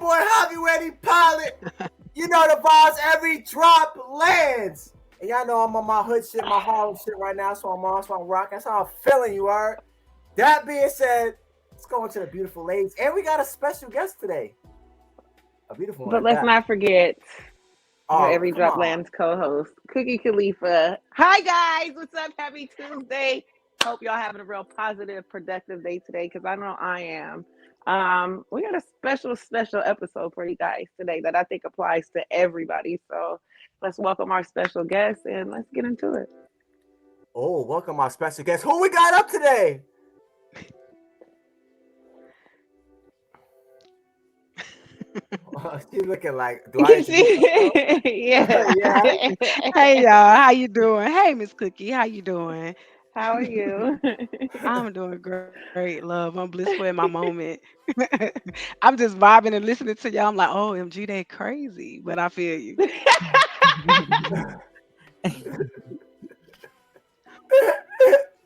boy Javi Ready Pilot. You know the vibes, every drop lands. And y'all know I'm on my hood shit, my Harlem shit right now, so I'm rocking. That's how I'm feeling, you are. That being said, let's go into the beautiful ladies. And we got a special guest today. A beautiful one. But let's not forget your Every come Drop on. Lands co-host, Cookie Khalifa. Hi guys, what's up? Happy Tuesday. Hope y'all having a real positive, productive day today, because I know I am. We got a special episode for you guys today that I think applies to everybody. So let's welcome our special guest and let's get into it. Oh, welcome our special guest. Who we got up today? She's looking like, do I? Yeah. Yeah. Hey y'all, how you doing? Hey Miss Cookie, how you doing? How are you? I'm doing great, love. I'm blissful in my moment. I'm just vibing and listening to y'all. I'm like, oh, MG, they crazy, but I feel you.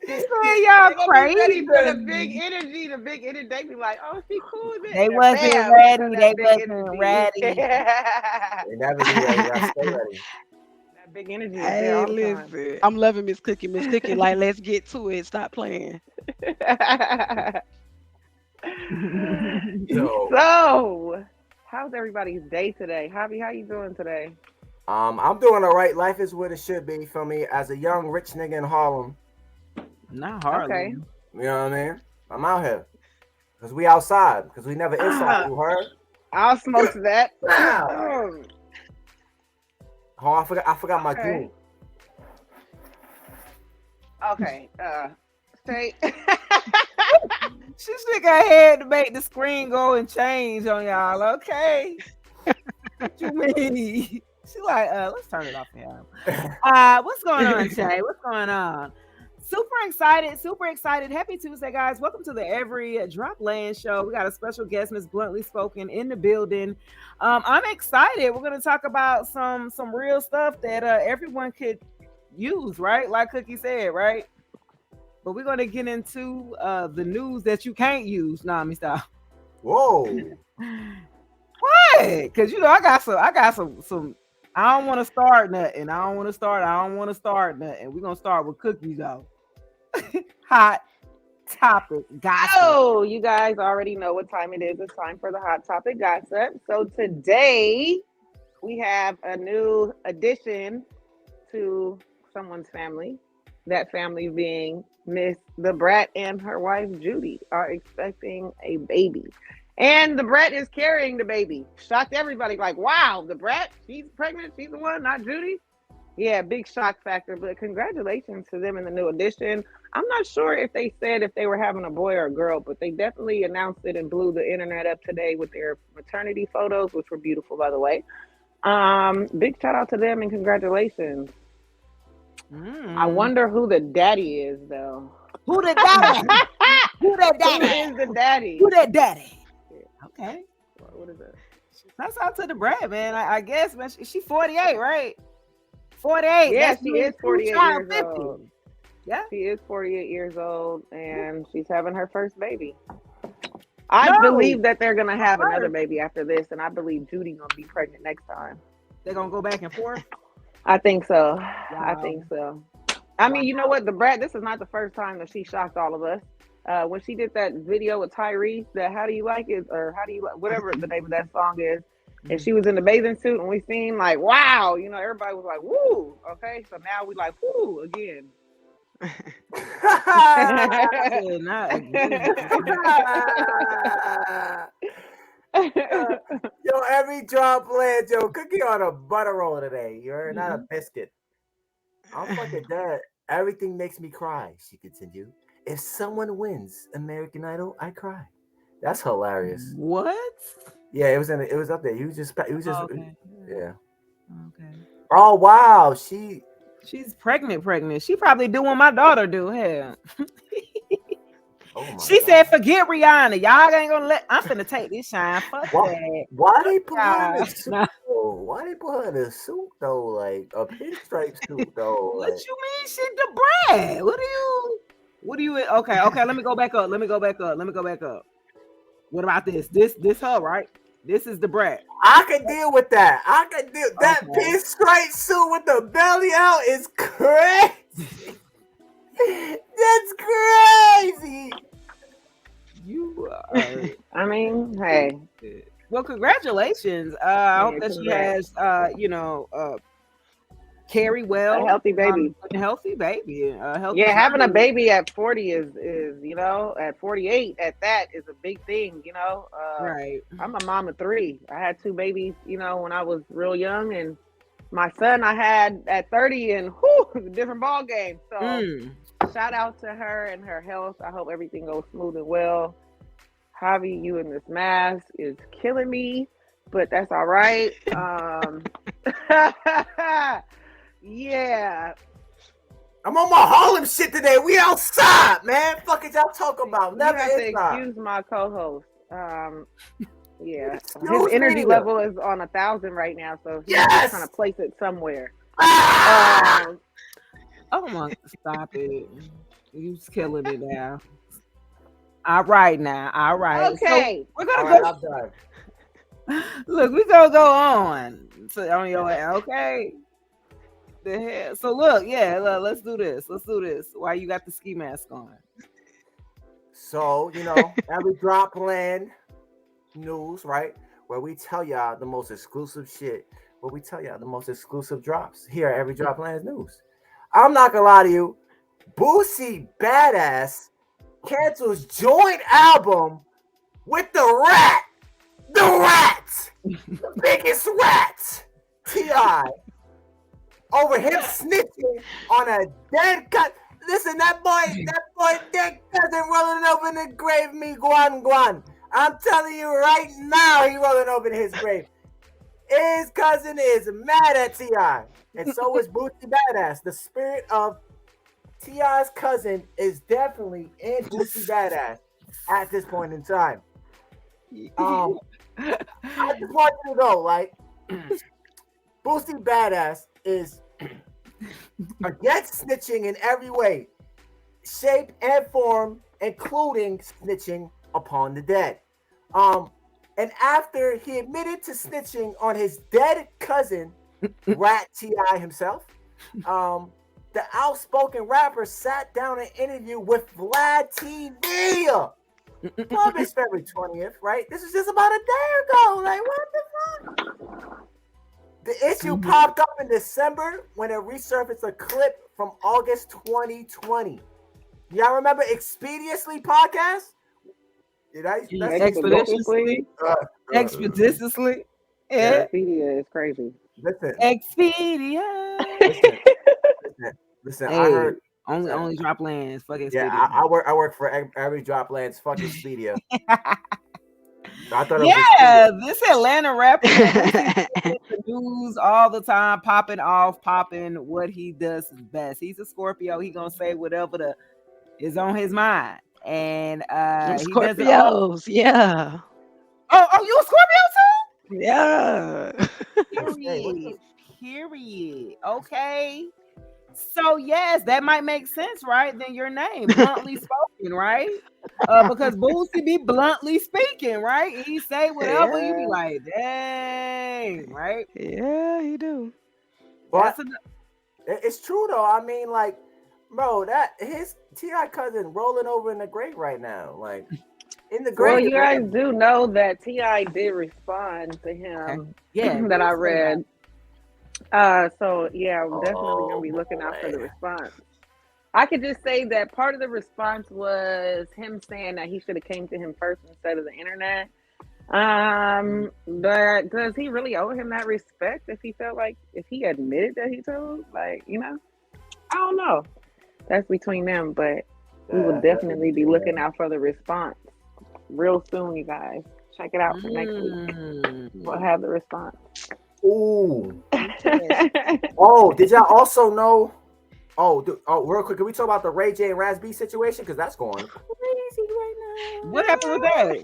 Hey, y'all they gonna be ready for the big energy. The big energy. They be like, "Oh, she cool with it." They And wasn't bam, ready. that They big wasn't energy. ready. They never be ready. You gotta stay ready. That big energy is there Hey, all the time. listen, I'm loving Miss Cookie. Miss Cookie, like, let's get to it. Stop playing. Yo, So, how's everybody's day today? Javi, how you doing today? I'm doing all right. Life is what it should be for me as a young rich nigga in Harlem. Not hardly. Okay. You know what I mean? I'm out here because we outside because we never inside. You heard? I'll smoke to that. Wow. Oh, I forgot my Okay. drink. Okay. Say. She shook her head to make the screen go and change on y'all. Okay. What you mean? She like, let's turn it off now. What's going on, Shay? What's going on? Super excited. Happy Tuesday, guys. Welcome to the Every Drop Land Show. We got a special guest, Miss Bluntly Spoken, in the building. I'm excited. We're gonna talk about some real stuff that everyone could use, right? Like Cookie said, right? But we're gonna get into the news that you can't use. Nah, let me stop. Whoa. What? Because I got some. I don't want to start nothing. I don't want to start nothing. We're gonna start with cookies though. Hot topic gossip. Oh, you guys already know what time it is. It's time for the hot topic gossip. So today we have a new addition to someone's family. That family being Miss the Brat and her wife Judy are expecting a baby. And the Brat is carrying the baby. Shocked everybody, like, wow, the Brat, she's pregnant, she's the one, not Judy. Yeah, big shock factor, but congratulations to them in the new addition. I'm not sure if they said if they were having a boy or a girl, but they definitely announced it and blew the internet up today with their maternity photos, which were beautiful, by the way. Big shout out to them and congratulations. I wonder who the daddy is, though. Who the daddy? Who that daddy? Who is the daddy? Who that daddy? Okay. What is it? That's out to the Brat, man. I guess, man. She 48, right? 48. Yeah, That's she me, is 48 child, years 50. old. Yeah. She is 48 years old and she's having her first baby. I believe that they're going to have another baby after this, and I believe Judy's going to be pregnant next time. They're going to go back and forth? I think so. Wow. I think so. I mean, you know what? The Brat, this is not the first time that she shocked all of us. When she did that video with Tyrese, that How Do You Like It, or How Do You Like, whatever the name of that song is, and she was in the bathing suit, and we seen like, wow, everybody was like, woo, okay, so now we like, woo, again. Not again. Yo, every drop lands. Yo, Cookie on a butter roll today. You're not a biscuit. I'm fucking dead. Everything makes me cry, she continued. If someone wins American Idol, I cry. That's hilarious. What? Yeah, it was up there. He was just Okay. yeah. Okay. Oh wow, She's pregnant. She probably do what my daughter do. Hell. Oh She said, forget Rihanna. Y'all ain't gonna I'm finna take this shine. Fuck that. Why they put her in Nah. a suit though? Why they put her in a suit though? Like a pinstripe suit though. What Like, you mean she the Brat? What do you okay, let me go back up. What about this? This her, right? This is the brat. I can deal with that. I can deal that Okay. pinstripe suit with the belly out is crazy. That's crazy. You are. I mean, hey, Well, congratulations. I hope that she congrats. has, carry well, A healthy baby. healthy baby, healthy. Yeah, having a baby. baby at 40 is at 48 at that is a big thing. Right. I'm a mom of three. I had two babies, when I was real young, and my son I had at 30, and different ball game. So shout out to her and her health. I hope everything goes smooth and well. Javi, you in this mask is killing me, but that's all right. Yeah. I'm on my Harlem shit today. We outside, man. Fuck it, y'all talk about. Never You have to inside. excuse my co-host. Yeah, Excuse his energy me. level is on 1,000 right now, so he's Yes! just trying to place it somewhere. Ah! Oh my! Stop it! You killing it now. All right now. All right. Okay. So we're gonna All right, go. I'm done. Look, we gonna go on on your way. Okay. The hell. So look, let's do this. Let's do this. Why you got the ski mask on? So, every Dropland news, right? Where we tell y'all the most exclusive shit. Where we tell y'all the most exclusive drops here at every Dropland news. I'm not gonna lie to you. Boosie Badass cancels joint album with the rat, the biggest rat, T.I. over him snitching on a dead cut. Listen, that boy dead cousin rolling over in the grave, me Guan. I'm telling you right now, he rolling over in his grave. His cousin is mad at T.I. And so is Boosie Badass. The spirit of T.I.'s cousin is definitely in Boosie Badass at this point in time. I just want you to know, like, Boosie Badass is against snitching in every way, shape, and form, including snitching upon the dead. And after he admitted to snitching on his dead cousin, Rat T.I. himself, the outspoken rapper sat down an interview with Vlad TV. Published February 20th, right? This is just about a day ago. Like, what the fuck? The issue popped up in December when it resurfaced a clip from August 2020. Y'all remember Expeditiously podcast? Expeditiously? Expeditiously? Yeah. Expedia is crazy. Listen. Expedia. Listen. Hey, I heard only drop lands. Fuck Expedia. Yeah, I work for every Droplands. Fuck Expedia. I thought this Atlanta rapper the news all the time, popping what he does is best. He's a Scorpio. He gonna say whatever is on his mind, and he does it all. Yeah. Oh, you a Scorpio too? Yeah. Period. Okay. So yes, that might make sense, right? Then your name, bluntly spoken, right? Because Boosie be bluntly speaking, right? He say whatever, you be like, dang, right? Yeah, he do. But it's true though. I mean, like, bro, that his T.I. cousin rolling over in the grave right now, like in the grave. Well, you guys do know that T.I. did respond to him. Yeah, that I read. So yeah, I'm definitely gonna be looking out for the response. I could just say that part of the response was him saying that he should have came to him first instead of the internet. But does he really owe him that respect if he admitted that he told? Like, I don't know. That's between them, but we will definitely be looking out for the response real soon, you guys. Check it out for next week. We'll have the response. Ooh. Oh, did y'all also know? Real quick, can we talk about the Ray J and Raz B situation? Because that's going crazy right now. What happened with that?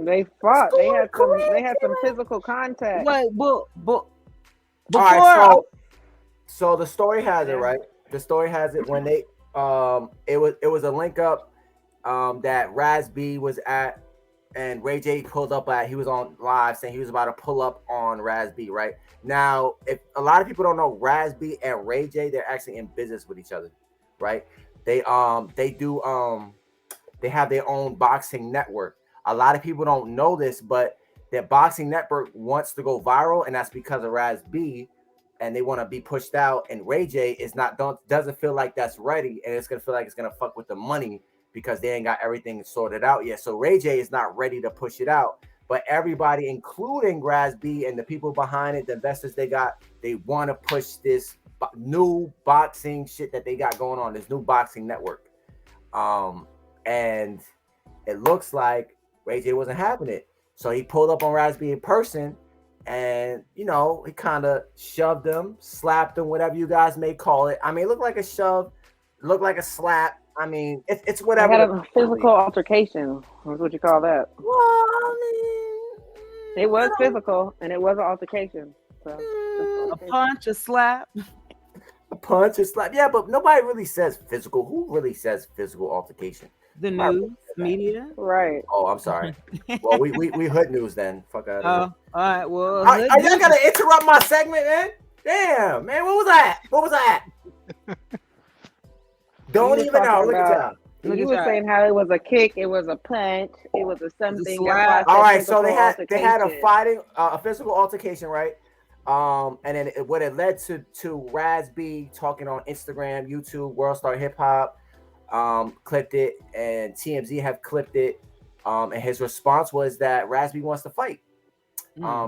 They fought. They had some physical contact. Wait, but all right, so the story has it, right? The story has it when they it was a link up that Raz B was at and Ray J pulled up he was on live saying he was about to pull up on Raz B, right? Now, if a lot of people don't know, Raz B and Ray J, they're actually in business with each other, right? They they have their own boxing network. A lot of people don't know this, but their boxing network wants to go viral, and that's because of Raz B, and they want to be pushed out. And Ray J doesn't feel like that's ready, and it's gonna feel like it's gonna fuck with the money because they ain't got everything sorted out yet. So Ray J is not ready to push it out. But everybody, including Raz B and the people behind it, the investors they want to push this new boxing shit that they got going on, this new boxing network. And it looks like Ray J wasn't having it. So he pulled up on Raz B in person and, he kind of shoved him, slapped him, whatever you guys may call it. I mean, it looked like a shove, looked like a slap. I mean, it's whatever. I had a physical altercation. That's what you call that. Well, I mean, it was physical, and it was an altercation. So a punch, a slap. A punch, a slap. Yeah, but nobody really says physical. Who really says physical altercation? The news, media. Right. Oh, I'm sorry. Well, we hood news then. Fuck out of here. All right. Well, are y'all gonna interrupt my segment, man? Damn, man. What was that? Don't even know. Look at y'all. You were saying how it was a kick, it was a punch, it was a something. All right, so they had a physical altercation, right? And then what it led to Raz B talking on Instagram, YouTube, World Star Hip Hop, clipped it, and TMZ have clipped it. And his response was that Raz B wants to fight.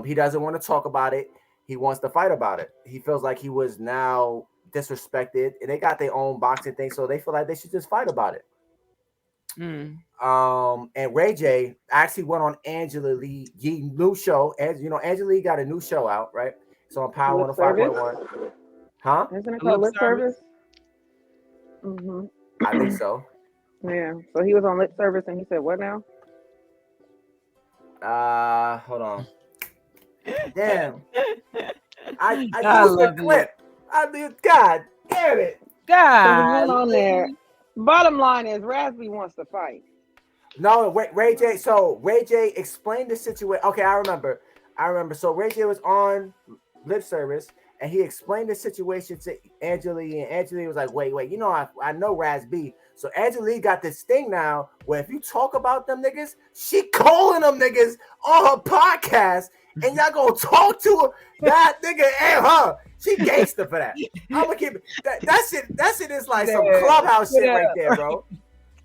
He doesn't want to talk about it. He wants to fight about it. He feels like he was now disrespected, and they got their own boxing thing, so they feel like they should just fight about it. And Ray J actually went on Angela Lee's new show. As you know, Angela Lee got a new show out, right? So on Power 105.1. Huh? Isn't it called Lip Service? Mm-hmm. I think so. Yeah. So he was on Lip Service, and he said, "What now?" Hold on. Damn. I used the clip. God damn it. God. On there. Bottom line is, Raspy wants to fight. No, Ray J. So Ray J explained the situation. Okay, I remember. So Ray J was on Lip Service, and he explained the situation to Angela Lee, and Angela Lee was like, "Wait, I know Raz B." So Angela Lee got this thing now where if you talk about them niggas, she calling them niggas on her podcast, and y'all gonna talk to her. That nigga and her. She gangster for that. I'm gonna keep it. That shit is like some clubhouse shit right there, bro.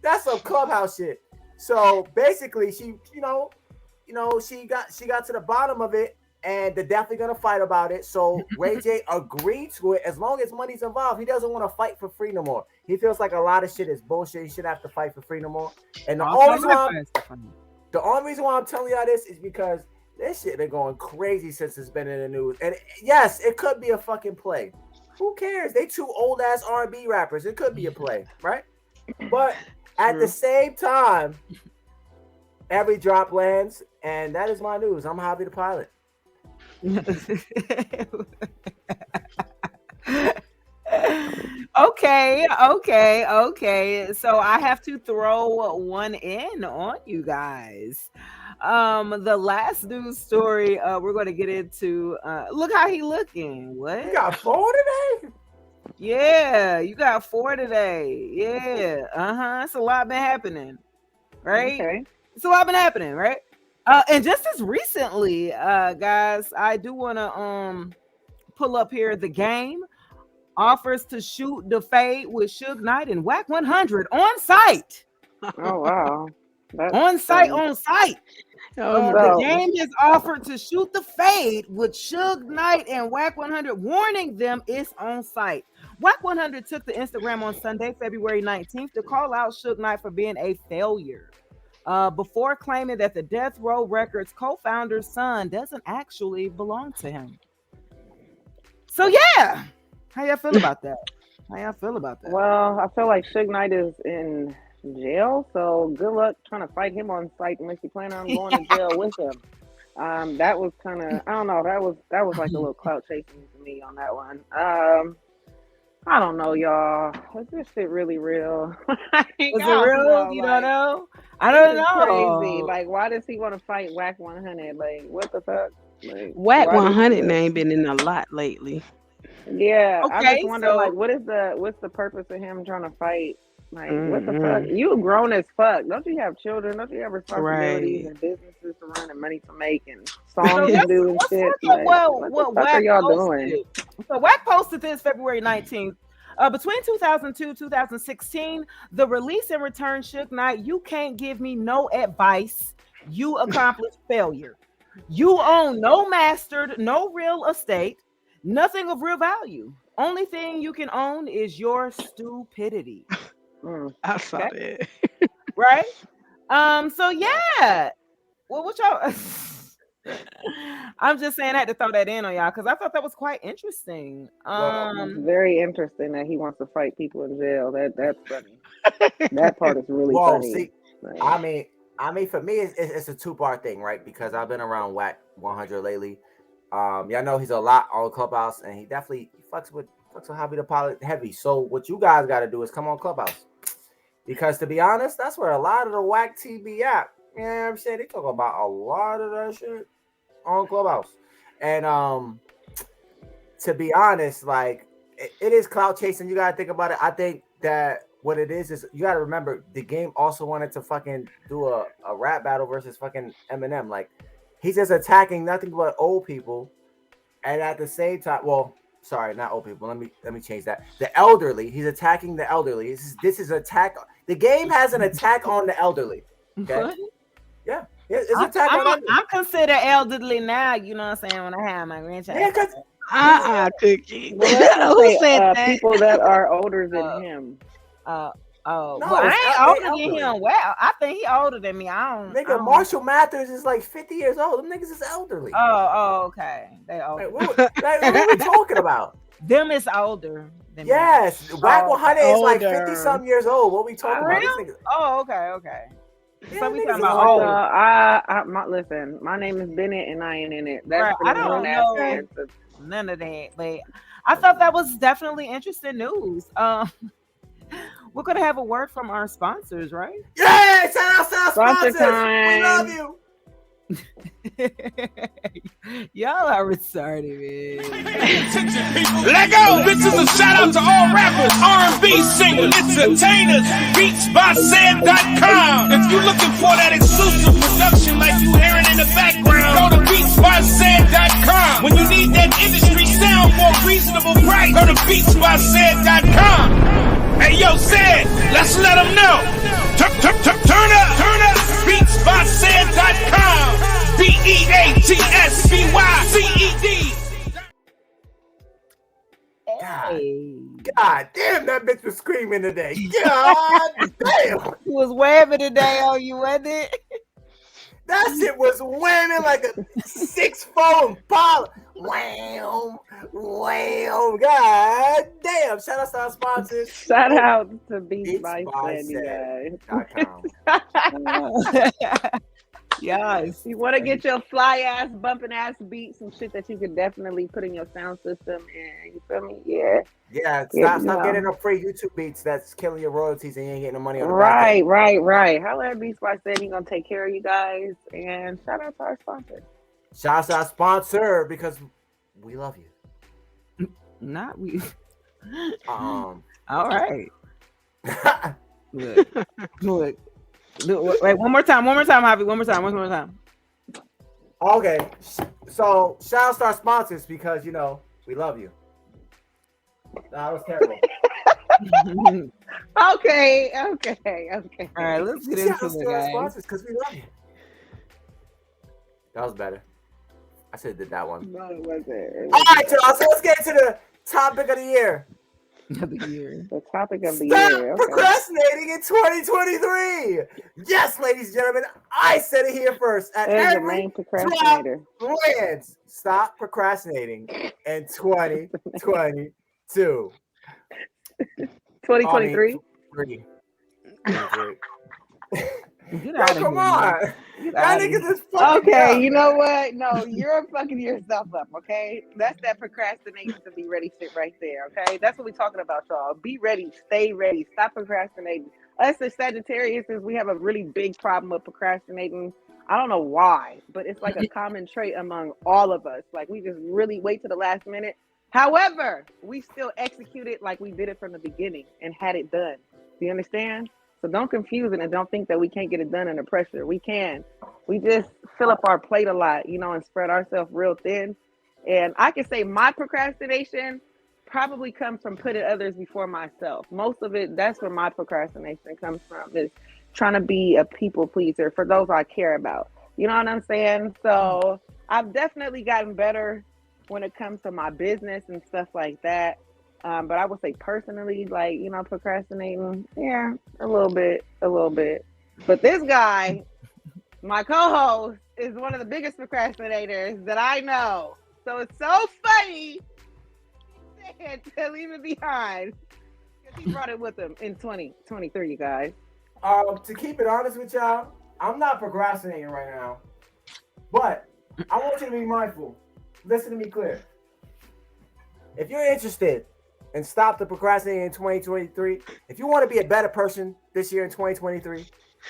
That's some clubhouse shit. So basically, she got to the bottom of it, and they're definitely gonna fight about it. So Ray J agreed to it. As long as money's involved, he doesn't want to fight for free no more. He feels like a lot of shit is bullshit. He shouldn't have to fight for free no more. And the only reason why I'm telling y'all this is because this shit been going crazy since it's been in the news. And yes, it could be a fucking play. Who cares? They two old ass R&B rappers. It could be a play, right? But at the same time, every drop lands, and that is my news. I'm Hobby the Pilot. Okay. So I have to throw one in on you guys. The last news story we're going to get into. Look how he looking. What? You got 4 today? Yeah, you got 4 today. Yeah. It's a lot been happening, right? Okay. It's a lot been happening, right? And just as recently, guys, I do want to pull up here. The Game offers to shoot the fade with Suge Knight and Whack 100 on site. Oh wow. On site. The Game has offered to shoot the fade with Suge Knight and Whack 100, warning them it's on site. Whack 100 took to Instagram on Sunday, February 19th, to call out Suge Knight for being a failure, before claiming that the Death Row Records co-founder's son doesn't actually belong to him. So yeah, how y'all feel about that? Well, I feel like Suge Knight is in jail, so good luck trying to fight him on site unless you plan on going to jail with him. That was kind of, I don't know, that was like a little clout chasing to me on that one. I don't know, y'all. Is this shit really real? I Is it don't real? know. You don't Like, know? I this don't is crazy. know. Like, why does he want to fight Whack 100? Like, what the fuck? Like, Whack why does he 100 do it? name been in a lot lately. Yeah, I just Okay, wonder, like, so what's the purpose of him trying to fight? Like, what the fuck? Mm-mm. You grown as fuck. Don't you have children? Don't you have responsibilities Right. and businesses to run and money to make and so songs to let's do and let's shit? look at Like, what the what fuck are WAC y'all doing? posted. So WAC posted this February 19th. Between 2002 2016, the release and return Suge Knight, You Can't Give Me No Advice, You Accomplished Failure. You own no mastered, no real estate, nothing of real value. Only thing you can own is your stupidity. Mm. I saw Okay, that. right? So yeah. Well, what y'all I'm just saying I had to throw that in on y'all because I thought that was quite interesting. Well, It's very interesting that he wants to fight people in jail. That's funny. That part is really whoa, funny. see, Like, I mean, for me, it's a two-part thing, right? Because I've been around Whack 100 lately. Y'all know he's a lot on Clubhouse, and he definitely fucks with Javi the Pilot heavy. So what you guys got to do is come on Clubhouse, because to be honest, that's where a lot of the Whack TV at. You know what I'm saying? They talk about a lot of that shit on Clubhouse, and to be honest, like it is cloud chasing. You gotta think about it. I think that what it is you gotta remember the game also wanted to fucking do a rap battle versus fucking Eminem. Like he's just attacking nothing but old people, and at the same time, well, sorry, not old people. Let me change that. The elderly. He's attacking the elderly. This is attack. The game has an attack on the elderly. Okay. What? Yeah. It's attack on elderly. I'm considered elderly now, you know what I'm saying, when I have my grandchild. Yeah, because Cookie. well, let's just Who say said that? people that are older than him. Oh, No, well, I it's ain't they older than elderly. him. Well, I think he older than me. I Nigga, don't. Marshall Mathers is like 50 years old. Them niggas is elderly. Okay. They older. What are we talking about? Them is older than me. Yes, Whack 100 is like older. 50 some years old. What we talking about? These niggas, Oh, okay. yeah, So we niggas talking is about like- old. Listen, my name is Bennett and I ain't in it. That's Right, for I the don't grown ass know. man to- None of that. But I thought that was definitely interesting news. We're gonna have a word from our sponsors, right? Yeah, shout out to our Sponsor sponsors. time. We love you. Y'all are retarded, man. Let go! This is a shout out to all rappers, R&B singers, entertainers, beatsbysaid.com. If you're looking for that exclusive production like you hearing in the background, go to beatsbysaid.com. When you need that industry sound for a reasonable price, go to beatsbysaid.com. Hey yo, Said, let's let them know. Turn up, beatsbysaid.com. BEATSBYCED. God damn, that bitch was screaming today. God damn. He was waving today on you, wasn't it? That shit was whamming like a 6'4" Impala. Wham, wham. God damn. Shout out to our sponsors. Shout out to Beats Beats by by Said, you guys. Said.com. Yes. You want to get your fly ass, bumping ass beats and shit that you could definitely put in your sound system, and you feel me? Yeah. Yeah, Yeah, stop no. getting no free YouTube beats that's killing your royalties and you ain't getting no money on the back end. Right. Holla at Beats by Said. He gonna take care of you guys, and shout out to our sponsor. Shout out to our sponsor because we love you. Not we. Um, All right. Look. Wait, one more time, Javi. One more time. Okay, so shout out to our sponsors because you know we love you. That was terrible. Okay. All right, let's get Shout into out it, to our guys. sponsors because we love you. That was better. I should have did that one. No, it wasn't. All right, y'all. So let's get into the topic of the year. Another year. The topic of the Stop year. Okay. procrastinating in 2023. Yes, ladies and gentlemen, I said it here first. At There's the every main procrastinator. lands, stop procrastinating in 2022. 2023. 23. Get Yo, out of come here, man. on. Get Y'all out of niggas here. is fucking me Okay, up. you know what? No, you're fucking yourself up, okay? That's that procrastinating to be ready shit right there, okay? That's what we're talking about, y'all. Be ready, stay ready, stop procrastinating. Us as Sagittarius, we have a really big problem with procrastinating. I don't know why, but it's like a common trait among all of us. Like we just really wait to the last minute. However, we still execute it like we did it from the beginning and had it done. Do you understand? So don't confuse it and don't think that we can't get it done under pressure. We can. We just fill up our plate a lot, and spread ourselves real thin. And I can say my procrastination probably comes from putting others before myself. Most of it, that's where my procrastination comes from, is trying to be a people pleaser for those I care about. You know what I'm saying? So I've definitely gotten better when it comes to my business and stuff like that. But I would say personally, like, procrastinating, yeah, a little bit, a little bit. But this guy, my co-host, is one of the biggest procrastinators that I know. So it's so funny to leave it behind because he brought it with him in 2023, you guys. To keep it honest with y'all, I'm not procrastinating right now. But I want you to be mindful. Listen to me clear. If you're interested in stop the procrastinating in 2023, if you want to be a better person this year in 2023,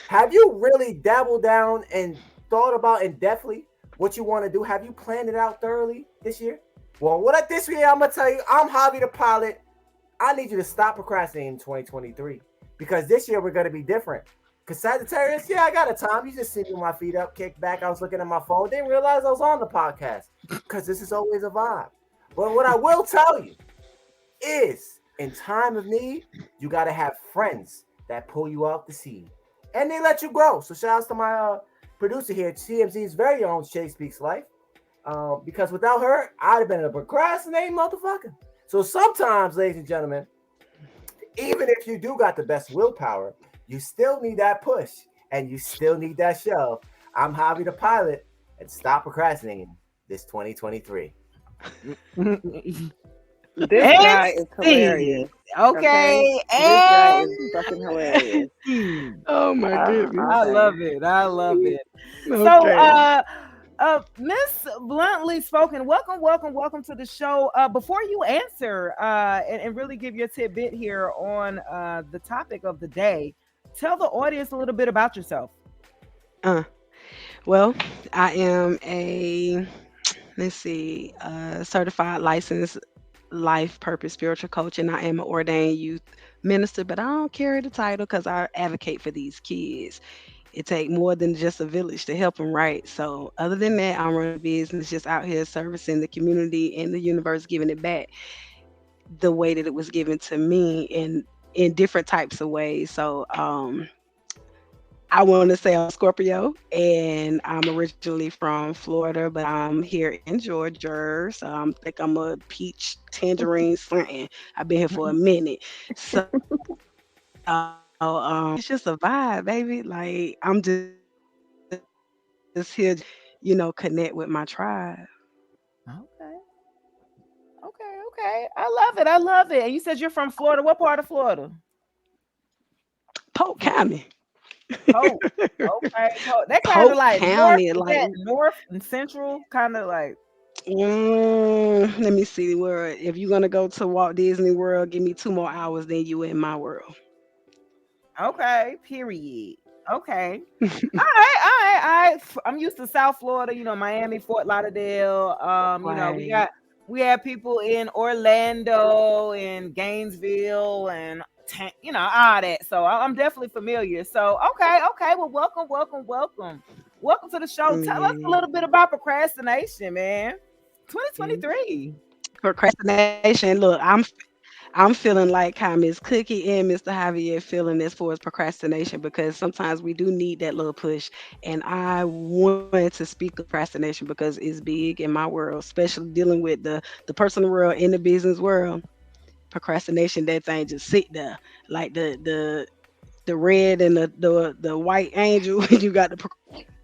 have you really dabbled down and thought about in depthly what you want to do? Have you planned it out thoroughly this year? Well, what this year I'm gonna tell you, I'm Javi the pilot. I need you to stop procrastinating in 2023 because this year we're gonna be different. Cause Sagittarius, yeah, I got a time. You just sitting with my feet up, kicked back. I was looking at my phone, didn't realize I was on the podcast. Cause this is always a vibe. But what I will tell you is, in time of need, you gotta have friends that pull you off the seat, and they let you grow. So shout out to my producer here, TMZ's very own Shay Speaks Life. Because without her, I'd have been a procrastinating motherfucker. So sometimes, ladies and gentlemen, even if you do got the best willpower, you still need that push and you still need that shove. I'm Javi the pilot, and stop procrastinating this 2023. This guy is hilarious. Okay. This guy And is fucking hilarious. Oh my goodness. I Okay. love it. I love it. Okay. So, Miss Bluntly Spoken, welcome to the show. Before you answer and really give your tidbit here on the topic of the day, tell the audience a little bit about yourself. Well, I am certified licensed life purpose spiritual coach, and I am an ordained youth minister, but I don't carry the title because I advocate for these kids. It take more than just a village to help them, right? So other than that, I'm running a business just out here servicing the community and the universe, giving it back the way that it was given to me in different types of ways. So I want to say I'm Scorpio, and I'm originally from Florida, but I'm here in Georgia. So I think I'm a peach tangerine slanting. I've been here for a minute. So it's just a vibe, baby. Like I'm just here, connect with my tribe. Okay. Okay. I love it. And you said you're from Florida. What part of Florida? Polk County. Oh, okay. That kind of Polk like north, County, is like that north and central, kind of like. let me see where if you're gonna go to Walt Disney World, give me 2 more hours, then you in my world. Okay, period. Okay. All right. I'm used to South Florida, Miami, Fort Lauderdale. Right. We have people in Orlando and Gainesville and all that. So I'm definitely familiar. So okay. Well, welcome to the show. Tell us a Yeah. little bit about procrastination, man. Yeah. 2023. Procrastination. Look, I'm feeling like how Miss Cookie and Mr. Javier feeling as far as procrastination, because sometimes we do need that little push. And I wanted to speak of procrastination because it's big in my world, especially dealing with the personal world and the business world. Procrastination, that thing just sit there like the red and the white angel. You got the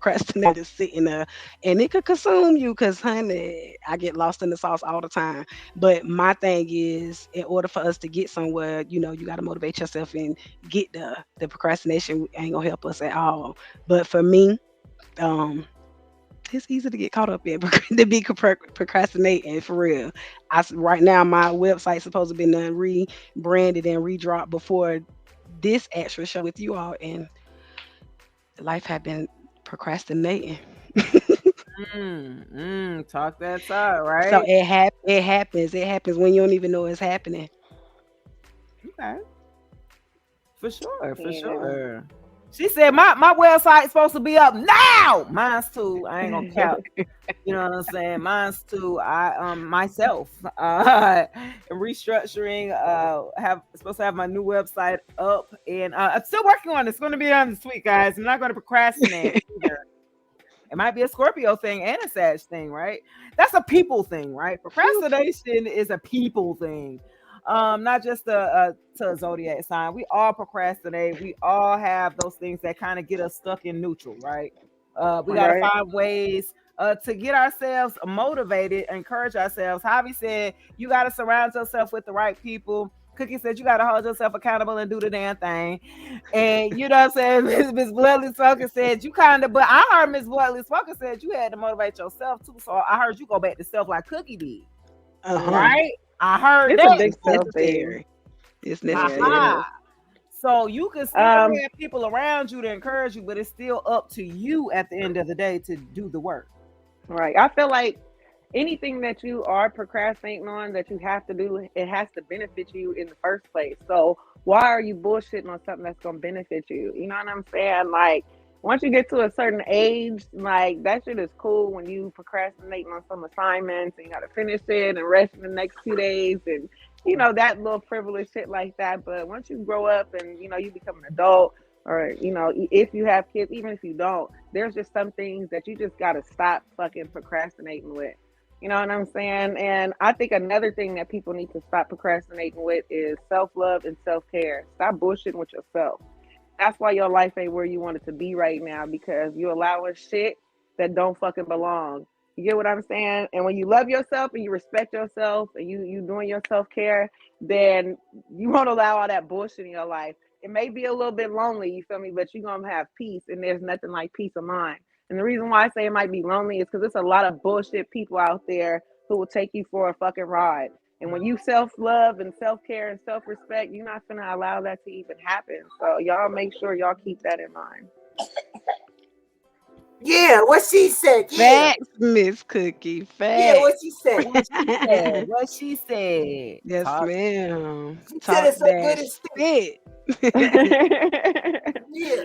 procrastinator sitting there, and it could consume you. Cause honey, I get lost in the sauce all the time. But my thing is, in order for us to get somewhere, you got to motivate yourself and get there. The procrastination ain't gonna help us at all. But for me, um, it's easy to get caught up in to be procrastinating for real. Right now my website's supposed to be done rebranded and redropped before this actual show with you all, and life had been procrastinating. Talk that side, So right? it happens when you don't even know it's happening. Okay. For sure, for Yeah. sure. She said my website's supposed to be up now. Mine's too. I ain't gonna count. You know what I'm saying? Mine's too. I myself restructuring. Have supposed to have my new website up, and I'm still working on it. It's going to be done this week, guys. I'm not going to procrastinate either. It might be a Scorpio thing and a Sag thing, right? That's a people thing, right? Procrastination is a people thing. Not just to a zodiac sign. We all procrastinate. We all have those things that kind of get us stuck in neutral, right? We got to Right. find ways to get ourselves motivated, encourage ourselves. Javi said you got to surround yourself with the right people. Cookie said you got to hold yourself accountable and do the damn thing. And you know what I'm saying? Miss Bloodless Smoker said you kind of, but I heard Miss Bloodless Smoker said you had to motivate yourself too. So I heard you go back to self like Cookie did. Uh-huh. Right? I heard It's a that. big self thing. Necessary. It's Yeah, necessary. Aha. So you can still Um, have people around you to encourage you, but it's still up to you at the end of the day to do the work. Right. I feel like anything that you are procrastinating on that you have to do, it has to benefit you in the first place. So why are you bullshitting on something that's gonna benefit you? You know what I'm saying? Like once you get to a certain age, like that shit is cool when you procrastinating on some assignments and you gotta finish it and rest in the next 2 days and that little frivolous shit like that. But once you grow up and you become an adult, or if you have kids, even if you don't, there's just some things that you just gotta stop fucking procrastinating with. You know what I'm saying? And I think another thing that people need to stop procrastinating with is self-love and self-care. Stop bullshitting with yourself. That's why your life ain't where you want it to be right now, because you're allowing shit that don't fucking belong. You get what I'm saying? And when you love yourself and you respect yourself and you doing your self-care, then you won't allow all that bullshit in your life. It may be a little bit lonely, you feel me, but you're gonna have peace, and there's nothing like peace of mind. And the reason why I say it might be lonely is because there's a lot of bullshit people out there who will take you for a fucking ride. And when you self-love and self-care and self-respect, you're not gonna allow that to even happen. So y'all make sure y'all keep that in mind. Yeah, what she said. Yeah, Facts, Miss Cookie. yeah, what Facts. she said. What she said. What she said. Yes, Talk. ma'am. She said Talk it so good that and stick. shit. Yeah.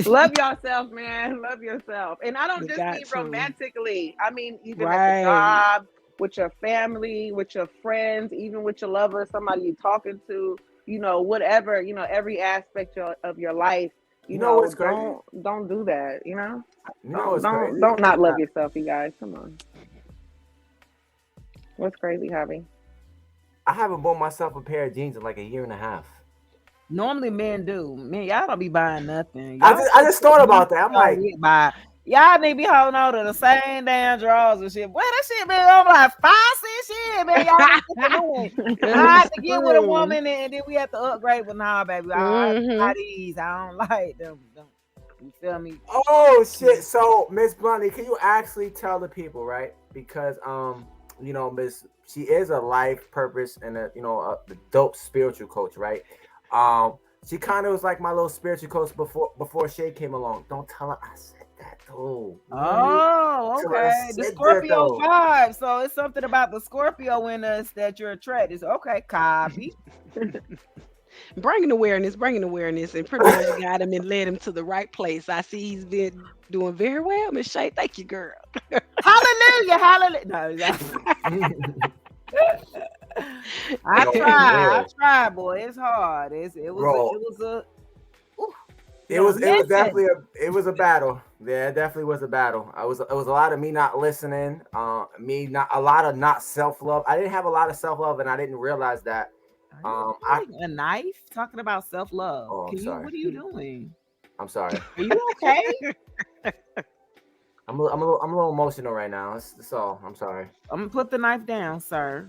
Love yourself, man. Love yourself. And I don't You just got mean to. romantically. I mean even at the Right. job, with your family, with your friends, even with your lover, somebody you're talking to, whatever, every aspect of your life, You know what's crazy? don't do that, You know Don't what's crazy? don't not love yourself, you guys. Come on. What's crazy, Javi? I haven't bought myself a pair of jeans in like a year and a half. Normally men do. Man, y'all don't be buying nothing. I Y'all just thought about that. I'm like, buy. Y'all need to be holding on to the same damn drawers and shit. Boy, that shit been on like 5-6 years, man. Y'all need to get the I had to get with a woman and then we have to upgrade. But nah, baby, I have to buy these. I don't like them. You feel me? oh shit. So Miss Blondie, can you actually tell the people, right? Because Miss, she is a life purpose and a dope spiritual coach, right? She kind of was like my little spiritual coach before Shay came along. Don't tell her I said that though. Oh, So I okay. The said that, Scorpio though. vibe. So it's something about the Scorpio in us that you're attracted. Okay, copy. Bringing awareness, and pretty much got him and led him to the right place. I see he's been doing very well, Miss Shay. Thank you, girl. Hallelujah, hallelujah. No, I Yo, tried, boy. It's hard. It was definitely a battle. Yeah, it definitely was a battle. It was a lot of me not listening. A lot of not self-love. I didn't have a lot of self-love, and I didn't realize that. a knife talking about self-love. Oh, I'm sorry. What are you doing? I'm sorry. Are you okay? I'm a little emotional right now. That's all. I'm sorry. I'm gonna put the knife down, sir.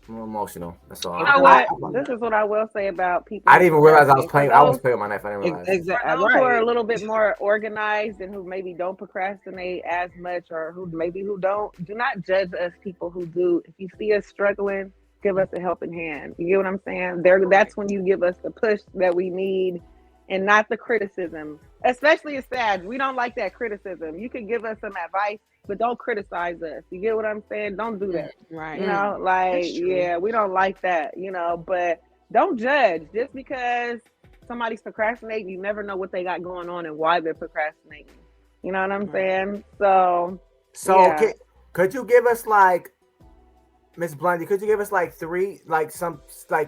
I'm a little emotional. That's all. You I'm know glad. what? This is what I will say about people I who didn't even realize I was procrastinate. playing. I was playing with my knife. I didn't realize. For Exactly those who are a right. little bit more organized and who maybe don't procrastinate as much, or who don't, do not judge us people who do. If you see us struggling, give us a helping hand. You get what I'm saying? That's when you give us the push that we need, and not the criticism. Especially as sad, we don't like that criticism. You can give us some advice, but don't criticize us. You get what I'm saying? Don't do that. Right. You know, like, That's true. yeah, we don't like that, but don't judge just because somebody's procrastinating. You never know what they got going on and why they're procrastinating. You know what I'm Right. saying? So, So yeah. could you give us like Miss Blondie? Could you give us like three, like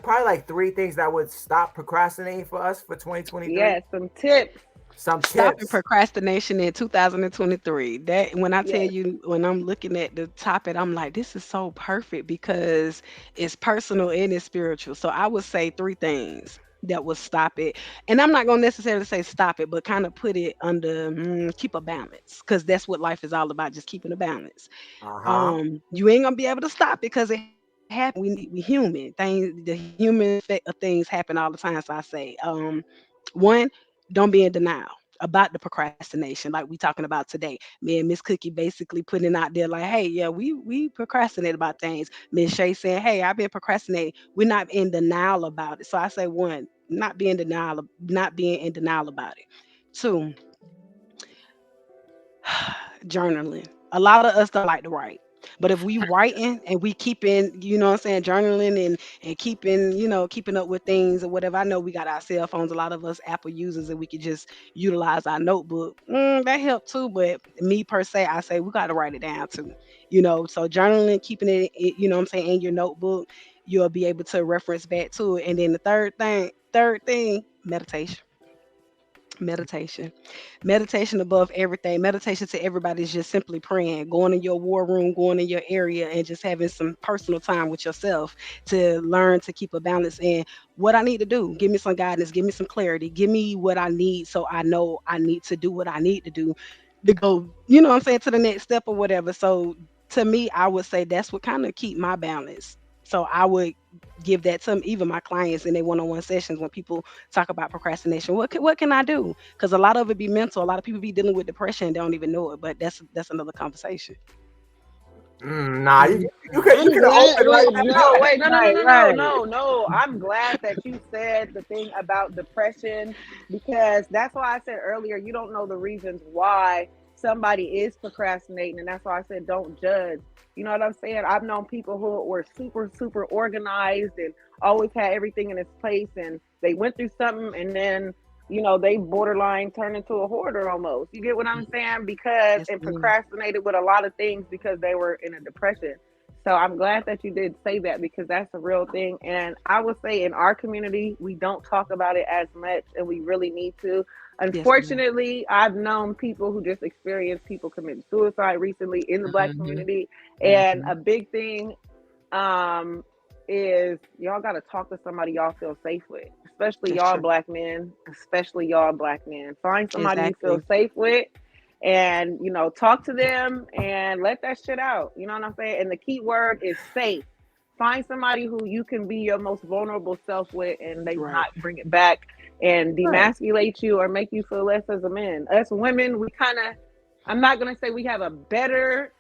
probably like three things that would stop procrastinating for us for 2023? Yes, some tips. Some Stopping tips. procrastination in 2023. That when I tell Yes. you, when I'm looking at the topic, I'm like, this is so perfect because it's personal and it's spiritual. So I would say three things that would stop it. And I'm not gonna necessarily say stop it, but kind of put it under keep a balance because that's what life is all about, just keeping a balance. Uh-huh. You ain't gonna be able to stop it because it happens. We human. The human effect of things happen all the time. So I say, one, don't be in denial about the procrastination, like we talking about today. Me and Miss Cookie basically putting it out there, like, hey, yeah, we procrastinate about things. Miss Shay saying, hey, I've been procrastinating. We're not in denial about it. So I say, one, not being in denial about it. Two, journaling. A lot of us don't like to write. But if we writing and we keeping, what I'm saying, journaling and keeping, keeping up with things or whatever. I know we got our cell phones, a lot of us Apple users, and we could just utilize our notebook. That helped too. But me per se, I say we got to write it down too. So journaling, keeping what I'm saying, in your notebook, you'll be able to reference back to it. And then the third thing, meditation. Meditation. Meditation above everything. Meditation to everybody is just simply praying, going in your war room, going in your area, and just having some personal time with yourself to learn to keep a balance in what I need to do. Give me some guidance, give me some clarity, give me what I need so I know I need to do what I need to do to go, what I'm saying, to the next step or whatever. So to me, I would say that's what kind of keep my balance. So I would give that to even my clients in their one-on-one sessions when people talk about procrastination. What can I do? Because a lot of it be mental. A lot of people be dealing with depression and don't even know it. But that's another conversation. Nah, Mm. you I'm could have glad. opened right Wait, no, now. wait, no, no, no, Right, no, no, right. no, no. I'm glad that you said the thing about depression, because that's why I said earlier you don't know the reasons why somebody is procrastinating, and that's why I said don't judge. You know what I'm saying? I've known people who were super, super organized and always had everything in its place, and they went through something, and then they borderline turned into a hoarder almost. You get what I'm saying? Because Yes, and ma'am. procrastinated with a lot of things because they were in a depression. So I'm glad that you did say that, because that's a real thing. And I would say in our community, we don't talk about it as much, and we really need to. Yes, ma'am. Unfortunately, I've known people who just experienced people committing suicide recently in the Black Mhm, community. And mhm. a big thing um, is y'all got to talk to somebody y'all feel safe with, especially That's y'all true. Black men, especially y'all Black men. Find somebody you feel Exactly. safe with, and talk to them and let that shit out. You know what I'm saying? And the key word is safe. Find somebody who you can be your most vulnerable self with, and they will Right. not bring it back and Right. demasculate you or make you feel less as a man. Us women, we kind of, I'm not gonna say we have a better,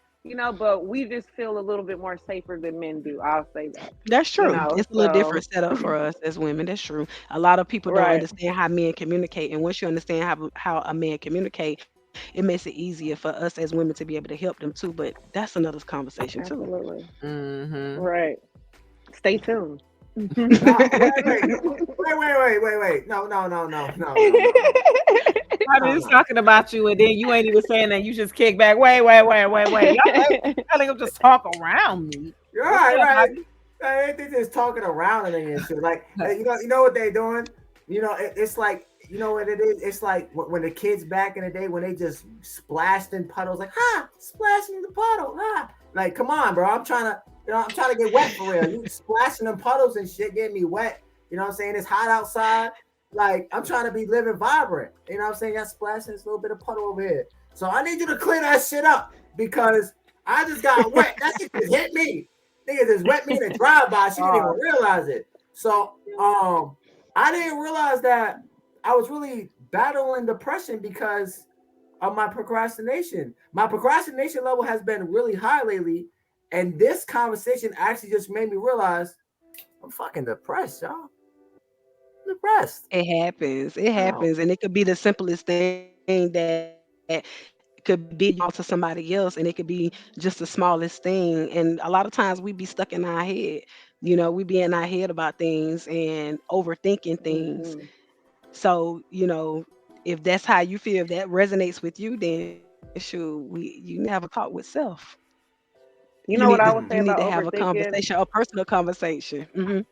but we just feel a little bit more safer than men do. I'll say that. That's true. It's a little So different setup for us as women. That's true. A lot of people don't right, understand how men communicate, and once you understand how a man communicate, it makes it easier for us as women to be able to help them too. But that's another conversation too. absolutely Mhm. right. Stay tuned. Nah, wait. No. I'm No, just no. talking about you, and then you ain't even saying that. You just kick back. Wait. Y'all think I'm just talk around me. You're What's right, up, right. Bobby? They just talking around and shit. Like, you know what they doing? It's like, you know what it is? It's like when the kids back in the day when they just splashed in puddles, like, splashing in the puddle, Like, come on, bro. I'm trying to get wet for real. You splashing in puddles and shit, getting me wet. You know what I'm saying? It's hot outside. like I'm trying to be living vibrant. You know what I'm saying? Y'all splashing this little bit of puddle over here. So I need you to clear that shit up because I just got wet. That shit just hit me. Nigga just wet me in a drive-by. She didn't even realize it. So I didn't realize that I was really battling depression because of my procrastination. My procrastination level has been really high lately. And this conversation actually just made me realize I'm fucking depressed, y'all. I'm depressed. It happens. It Wow. happens. And it could be the simplest thing that could be a big deal to somebody else, and it could be just the smallest thing. And a lot of times we be stuck in our head. We be in our head about things and overthinking things. Mhm. So, if that's how you feel, if that resonates with you, then shoot, you need to have a talk with self. You know what I would You say need to about have a overthinking? conversation, a personal conversation.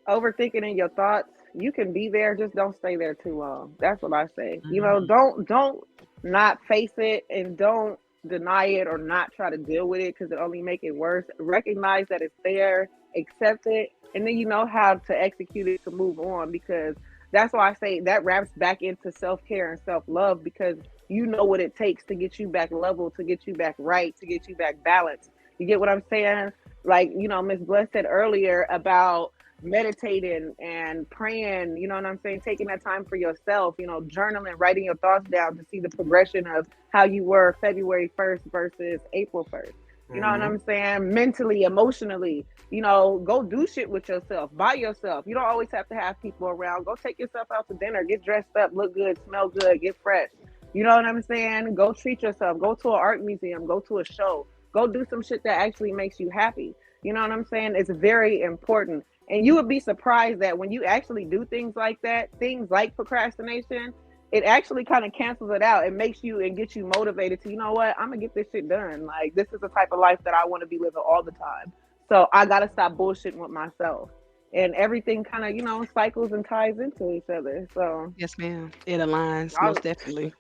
Overthinking in your thoughts, you can be there, just don't stay there too long. That's what I say. Mhm. Don't not face it, and don't deny it or not try to deal with it because it only make it worse. Recognize that it's there, accept it, and then you know how to execute it to move on, because that's why I say that wraps back into self-care and self-love, because you know what it takes to get you back level, to get you back right, to get you back balanced. You get what I'm saying? Like, Miss Bless said earlier about meditating and praying, you know what I'm saying? Taking that time for yourself, journaling, writing your thoughts down to see the progression of how you were February 1st versus April 1st. You know what Mm-hmm. I'm saying? Mentally, emotionally, go do shit with yourself, by yourself. You don't always have to have people around. Go take yourself out to dinner, get dressed up, look good, smell good, get fresh. You know what I'm saying? Go treat yourself, go to an art museum, go to a show, go do some shit that actually makes you happy. You know what I'm saying? It's very important. And you would be surprised that when you actually do things like that, things like procrastination, it actually kind of cancels it out. It makes you and gets you motivated to, you know what, I'm gonna get this shit done. Like, this is the type of life that I want to be living all the time. So I gotta stop bullshitting with myself. And everything kind of, cycles and ties into each other. So Yes, ma'am. It aligns I, most definitely.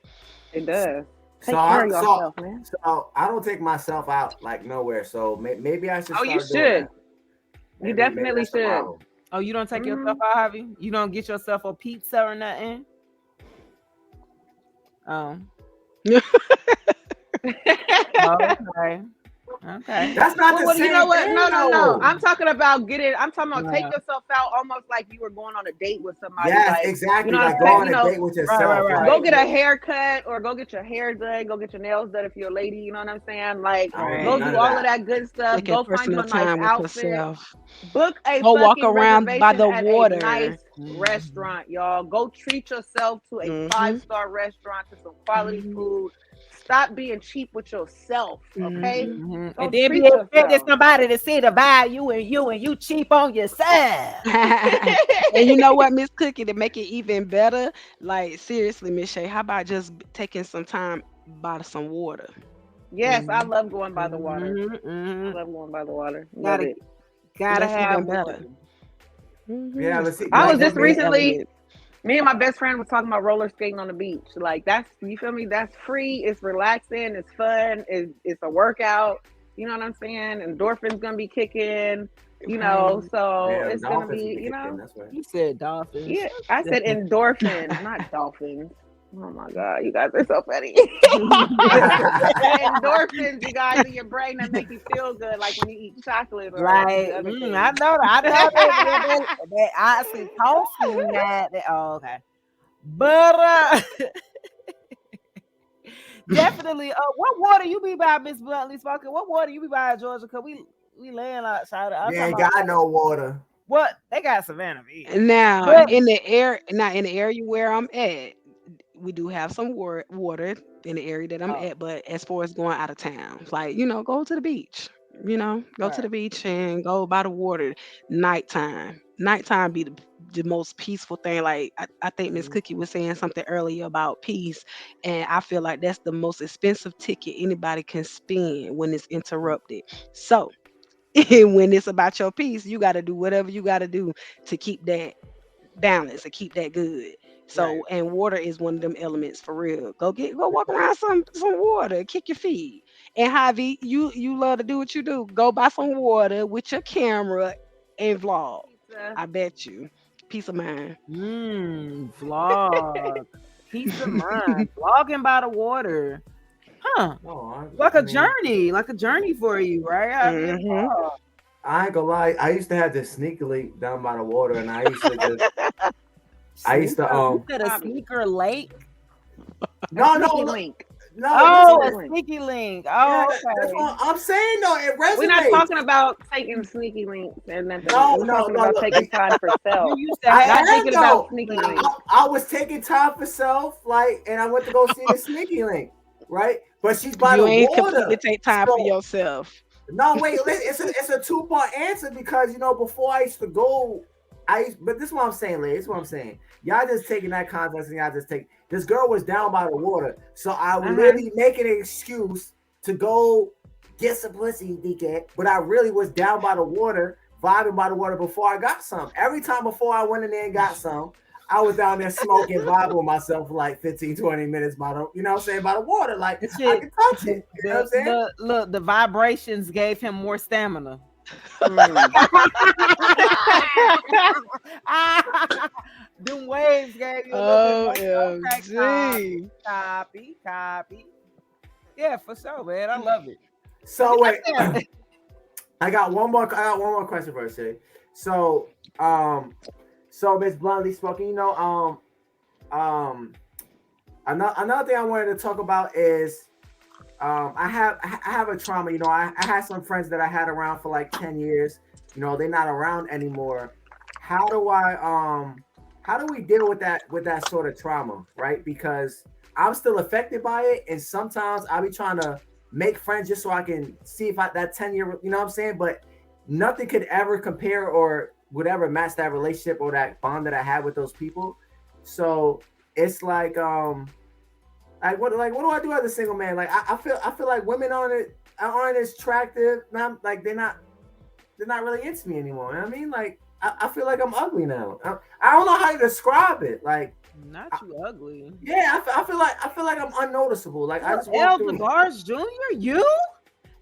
it does. So Take care I of so yourself, man. so I don't take myself out like nowhere. So maybe I should Oh, you start doing should. that. You Maybe definitely that's the should. problem. Oh, you don't take yourself Hmm. out, Harvey? You don't get yourself a pizza or nothing? Oh, okay. Okay. That's not the Well, you know same what? thing No, no, no. though. I'm talking about I'm talking about take Wow. yourself out almost like you were going on a date with somebody. Yes, Like, you exactly. know what Like I'm go saying? on a date with Right, right, yourself. right. Go Like get a haircut or go get your hair done. Go get your nails done if you're a lady. You know what I'm saying? Like, I don't do go Right. none do of all of that. that good stuff. Taking Go find you personal a nice time with outfit. yourself. Book a Go walk fucking around by reservation the at a water. nice Mhm. restaurant, y'all. Go treat yourself to a Mhm. five-star restaurant, to some quality Mhm. food. Stop being cheap with yourself, okay? Mhm. Go And then be treat expecting yourself. somebody to see the value in you and you cheap on yourself. And you know what, Miss Cookie, to make it even better, like seriously, Miss Shay, how about just taking some time by some water? Yes, I Mhm. love going by the water. Mhm. I Mhm. love going by the water. Love Gotta it. gotta That's have even water. better. Yeah, It's but see, I most was like just definitely recently, elements. me and my best friend was talking about roller skating on the beach. Like, that's, you feel me? That's free. It's relaxing. It's fun. It's a workout. You know what I'm saying? Endorphins gonna be kicking. Right. So yeah, it's gonna dolphins would be, be kicking. That's right. You said dolphins. yeah. I said endorphins, not dolphins. Oh my god, you guys are so funny. Endorphins, you guys, in your brain that make you feel good, like when you eat chocolate or Like, other I things. know, that oxytocin oh, okay. But definitely, what water you be by, Miss Bluntly Spoken? What water you be by in Georgia? Cause we laying outside. I'm You talking ain't about got no water. what they got Savannah Beach. Now, But in the area where I'm at, we do have some water in the area that I'm oh, at, but as far as going out of town, like, go to the beach. Go to right. the beach and go by the water nighttime. Nighttime be the most peaceful thing. Like I think Miss Mhm. Cookie was saying something earlier about peace, and I feel like that's the most expensive ticket anybody can spend when it's interrupted. So when it's about your peace, you got to do whatever you got to do to keep that balance and keep that good. Right. So, and water is one of them elements for real. Go walk around some water, kick your feet. And Javi, you love to do what you do. Go buy some water with your camera and vlog. Pizza. I bet you. peace of mind. Vlog. Peace of mind. Vlogging by the water. Huh. No, Like I a mean, journey for you, right? Having a Hmm. vlog. I ain't gonna lie. I used to have this sneaker lake down by the water, and I used to just, I used to You said a Bobby. sneaker lake. no, Sneaky no, link. no. Oh, Listen, a link. sneaky link. yeah, Oh, that's okay. what I'm saying. Though it We're not resonates. talking about taking sneaky links and nothing. No, We're no, talking no. about Look, taking time for You self. used to I have Not am thinking though. about sneaky I, links. I was taking time for self, like, and I went to go see the sneaky link, right? But she's by You the ain't completely water, take time for so yourself. no, wait. It's a 2-part answer because before I used to go, but this is what I'm saying, ladies. This is what I'm saying. Y'all just taking that context and y'all just take. This girl was down by the water, so I would literally make an excuse to go get some pussy, DK. But I really was down by the water, vibing by the water before I got some. Every time before I went in there and got some, I was down there smoking, vibing with myself for like 15, 20 minutes by the, you know what I'm saying, by the water. Like That I shit. can touch it. You know what I'm saying? Look, the vibrations gave him more stamina. Mm. Them waves gave you a little bit more. Okay, OMG. copy. Yeah, for sure, man. I love it. So wait, I got one more question for you. So, Miss Bluntly spoken, another thing I wanted to talk about is, I have a trauma. I had some friends that I had around for like 10 years. They're not around anymore. How do we deal with that sort of trauma, right? Because I'm still affected by it, and sometimes I'll be trying to make friends just so I can see if that 10-year, you know what I'm saying? But nothing could ever compare or would ever match that relationship or that bond that I had with those people. So it's like what do I do as a single man? Like I feel like women aren't as attractive. Not like they're not really into me anymore. You know what I mean? Like I feel like I'm ugly now. I don't know how to describe it. Like Not you ugly. yeah, I feel like I'm unnoticeable. Like I just walk El through. DeBarge Jr., you?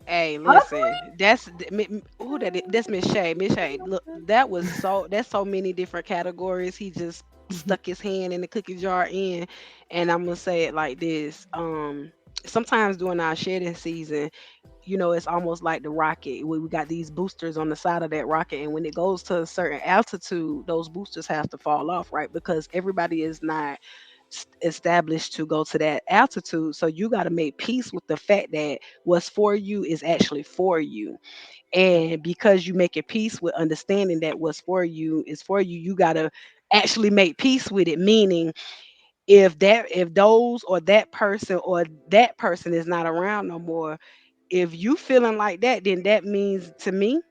Hey, listen, that's that's Miss Shay. Miss Shay, look, that's so many different categories. He just stuck his hand in the cookie jar in, and I'm gonna say it like this. Sometimes during our shedding season, it's almost like the rocket. We got these boosters on the side of that rocket, and when it goes to a certain altitude, those boosters have to fall off, right? Because everybody is not established to go to that altitude. So you got to make peace with the fact that what's for you is actually for you. And because you make a peace with understanding that what's for you is for you, you got to actually make peace with it. Meaning, if those or that person is not around no more, if you feeling like that, then that means to me,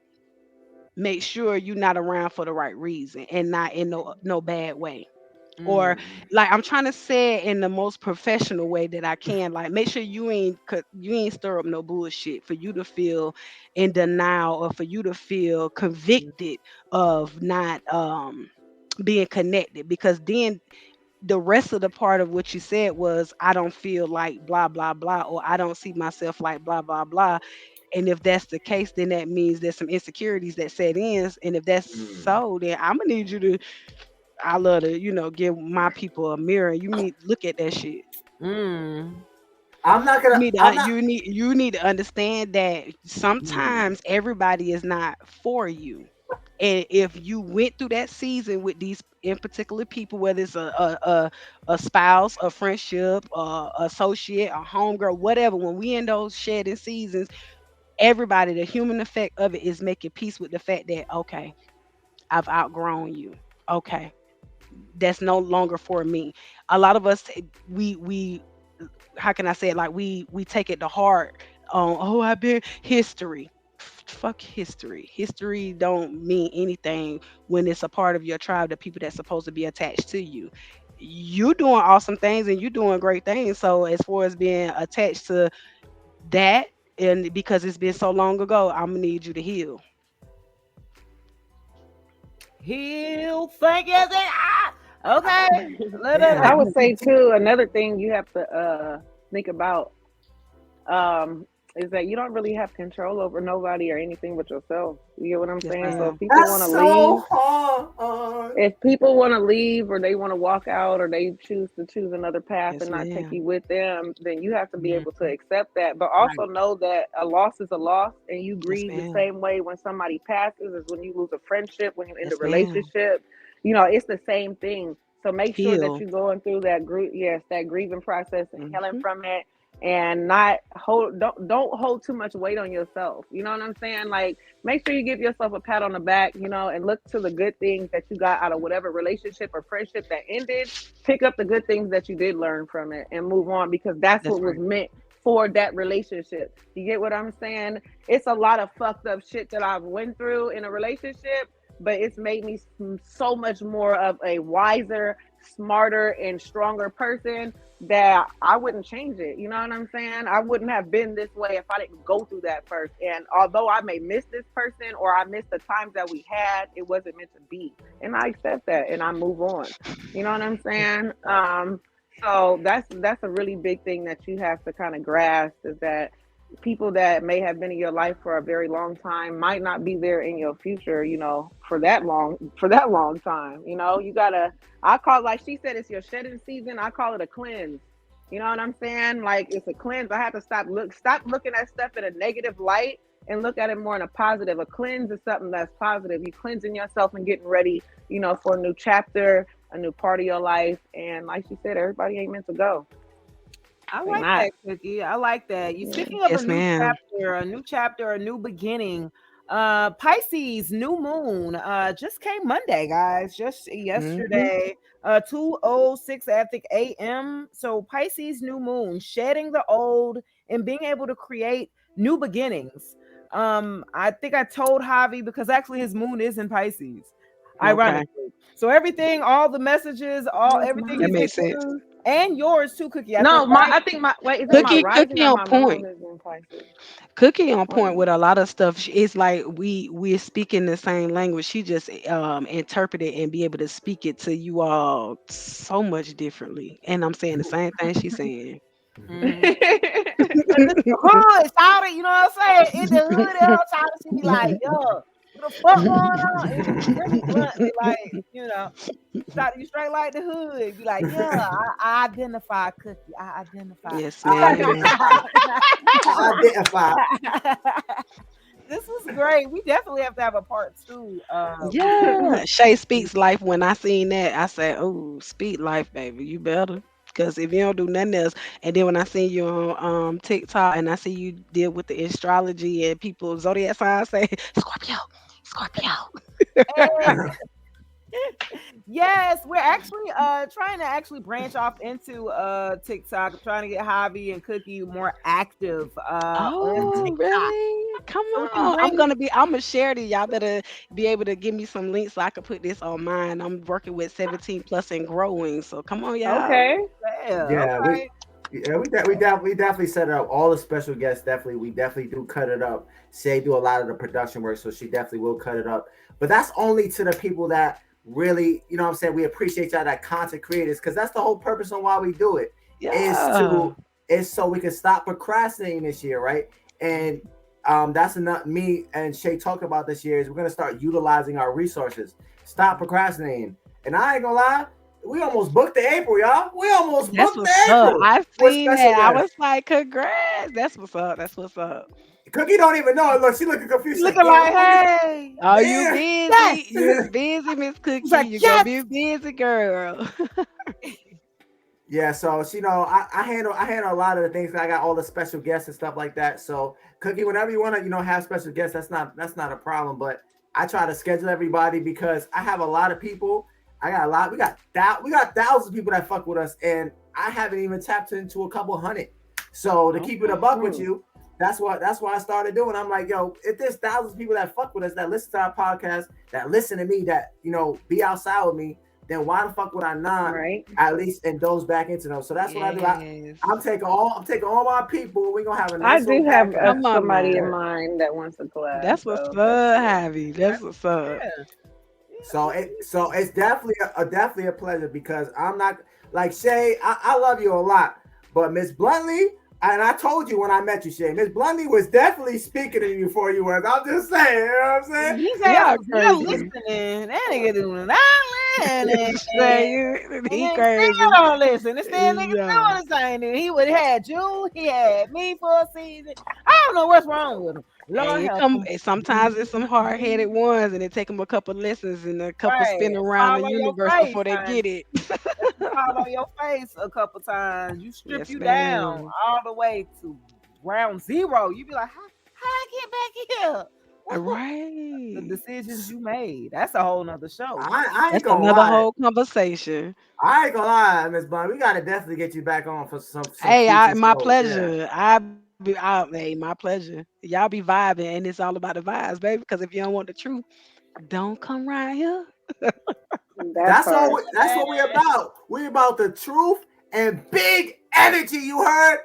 make sure you're not around for the right reason and not in no bad way. Or like I'm trying to say it in the most professional way that I can. Like make sure you ain't stir up no bullshit for you to feel in denial or for you to feel convicted of not being connected, because then the rest of the part of what you said was I don't feel like blah blah blah, or I don't see myself like blah blah blah. And if that's the case, then that means there's some insecurities that set in. And if that's so, then I'm gonna need you to, I love to, give my people a mirror. You need to look at that shit. I'm not You gonna. need I'm to, not. you need to understand that sometimes everybody is not for you. And if you went through that season with these in particular people, whether it's a spouse, a friendship, associate, a homegirl, whatever, when we in those shedding seasons, everybody, the human effect of it is making peace with the fact that, okay, I've outgrown you. Okay, that's no longer for me. A lot of us, we how can I say it? Like we take it to heart. Oh, I've been history. Fuck history. History don't mean anything when it's a part of your tribe, the people that's supposed to be attached to you. You doing awesome things and you doing great things. So as far as being attached to that, and because it's been so long ago, I'm gonna need you to heal. He'll thank you. Okay. I would say too, another thing you have to think about is that you don't really have control over nobody or anything but yourself. You get what I'm saying? So if people want to leave, If people want to leave or they want to walk out or they choose another path Yes, and not take ma'am. you with them, then you have to be able to Mhm. accept that. But also Right. know that a loss is a loss, and you Yes, grieve the ma'am. same way when somebody passes as when you lose a friendship, when you end a Yes, ma'am. relationship. You know, it's the same thing. So make sure that Heal. you're going through that that grieving process and healing Hmm. from it, and not hold don't hold too much weight on yourself. You know what I'm saying? Like, make sure you give yourself a pat on the back, and look to the good things that you got out of whatever relationship or friendship that ended. Pick up the good things that you did learn from it and move on, because that's That's what was right. meant for that relationship. You get what I'm saying? It's a lot of fucked up shit that I've went through in a relationship, but it's made me so much more of a wiser, smarter, and stronger person, that I wouldn't change it. You know what I'm saying? I wouldn't have been this way if I didn't go through that first. And although I may miss this person or I miss the times that we had, it wasn't meant to be. And I accept that and I move on. You know what I'm saying? So that's a really big thing that you have to kind of grasp, is that people that may have been in your life for a very long time might not be there in your future, for that long time. You gotta, I call, like she said, it's your shedding season. I call it a cleanse. You know what I'm saying? Like, it's a cleanse. I have to stop looking at stuff in a negative light and look at it more in a positive. A cleanse is something that's positive. You cleansing yourself and getting ready, for a new chapter, a new part of your life. And like she said, everybody ain't meant to go. I They like not. that, Cookie. I like that. You Yeah. speaking of Yes, ma'am. a new chapter, a new beginning. Pisces new moon just came Monday, guys. Just Hmm. yesterday. 2:06 I think AM. So Pisces new moon, shedding the old and being able to create new beginnings. I think I told Javi because actually his moon is in Pisces. Okay. Ironically. So everything, all the messages, Where's everything That he's mine? been makes sense. through, and yours too, Cookie. I think, No, right? I think my wait, is it my Cookie, rising cookie or on my point. moon is in Pisces? Cookie on Wait a point with minute. a lot of stuff. It's like we're speaking the same language. She just interpret it and be able to speak it to you all so much differently. And I'm saying the same thing she's saying. Mm. Cause it's the hood, shout it, you know what I'm saying? In the hood, shout it, she be like, yo, what the fuck going on? It be really bluntly, like, shout you straight like the hood. Be like, yeah, I identify, Cookie. I identify. Yes, I ma'am. identify. I identify. This was great. We definitely have to have a part two. Yeah. Shay speaks life. When I seen that, I said, "Oh, speak life, baby. You better." Because if you don't do nothing else, and then when I seen you on TikTok and I see you deal with the astrology and people zodiac signs, say Scorpio, Scorpio. And yes, we're actually trying to actually branch off into TikTok, trying to get Javi and Cookie more active on Oh, TikTok. really? Come So we can on. bring I'm gonna share it. Y'all better be able to give me some links so I can put this on mine. I'm working with 17 plus and growing. So come on, y'all. Okay. yeah, Yeah, okay. we definitely set it up. All the special guests we definitely do cut it up. Shay do a lot of the production work, so she definitely will cut it up. But that's only to the people that really, what I'm saying, we appreciate y'all, that content creators, because that's the whole purpose on why we do it. Is Yeah. to is so we can stop procrastinating this year, right? And that's enough. Me and Shay talk about this year is we're gonna start utilizing our resources. Stop procrastinating. And I ain't gonna lie, we almost booked the April, y'all. We almost That's booked what's the up. April I with seen special that. I guests. was like, congrats. That's what's up. That's what's up. Cookie don't even know it. Look, she looking confused. She's like, Looking damn, like, I'm on it. hey, Oh, you Damn. busy? yes. You busy, Miss He's Cookie? like, You gonna yes. be busy, girl. Yeah, so I handle a lot of the things. I got all the special guests and stuff like that. So Cookie, whenever you want to, have special guests, that's not a problem. But I try to schedule everybody because I have a lot of people. I got a lot. We got thousands of people that fuck with us, and I haven't even tapped into a couple hundred. So to keep it a buck with you, that's why I started doing. I'm like, yo, if there's thousands of people that fuck with us, that listen to our podcast, that listen to me, that be outside with me, then why the fuck would I not Right. at least indulge back into them? So that's what I do. Yes. I'm taking all my people. We're gonna have a I nice do little have podcast. Come on somebody in now. mind that wants to collab, That's what's up, so that's good. Javi. That's what's up. Yeah. So it's definitely a pleasure because I'm not like Shay. I love you a lot, but Miss Bluntly, and I told you when I met you, Shay, Miss Bluntly was definitely speaking to you before you was. I'm just saying, you know what I'm saying? He said, Yeah, I'm crazy. listening. That nigga doing that. And He niggas crazy. still don't listen. And still niggas Yeah. doing the same thing. He would have had you. He had me for a season. I don't know what's wrong with him. Lord Hey, help him. sometimes it's some hard-headed ones, and it take them a couple lessons and a couple Right. spin around the Fall on your universe face, before they honey. get it. Fall on your face a couple times. You strip Yes, you down ma'am. all the way to ground zero. You be like, how I get back here? The Right. decisions you made. That's a whole nother show. I ain't That's gonna another lie. whole conversation. I ain't gonna lie, Miss Bond. We gotta definitely get you back on for some Hey, future my shows. Yeah. pleasure. Hey, my pleasure. Y'all be vibing, and it's all about the vibes, baby. Because if you don't want the truth, don't come right here. That part. That's what we about. We about the truth and big energy. You heard?